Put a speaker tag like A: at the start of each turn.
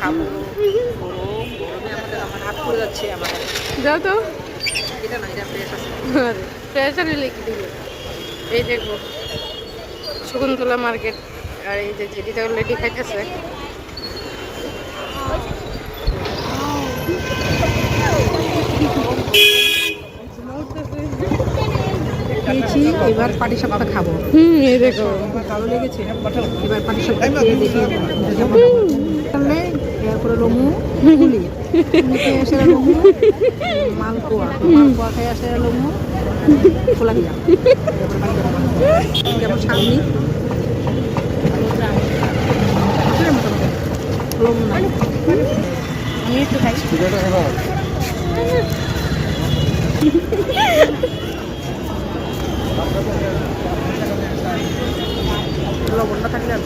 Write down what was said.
A: খাবো। গরমে আমার হাত পড়ে যাচ্ছে আমাদের।
B: যাও তো।
A: এটা না, এটা ফ্রেশ আছে।
B: প্রেশার নিলে কি দিবে? এই দেখো শকুন্তলা মার্কেট, আর এই যে যেটিতে অলরেডি খাইতেছে।
A: খেয়েছি, এবার পাটিসাপটা খাবো।
B: এই দেখো
A: ভালো লেগেছে। এবার পাটিসাপটা খেয়ে দেখি তাহলে এরপরে লমু পুলি পুলিতে এসে লমু মালপোয়া মালপোয়া খেয়ে আসে লমু খোলা দিয়া যেমন সামনি লমু না আমি একটু খাই। লবণটা থাকলে আর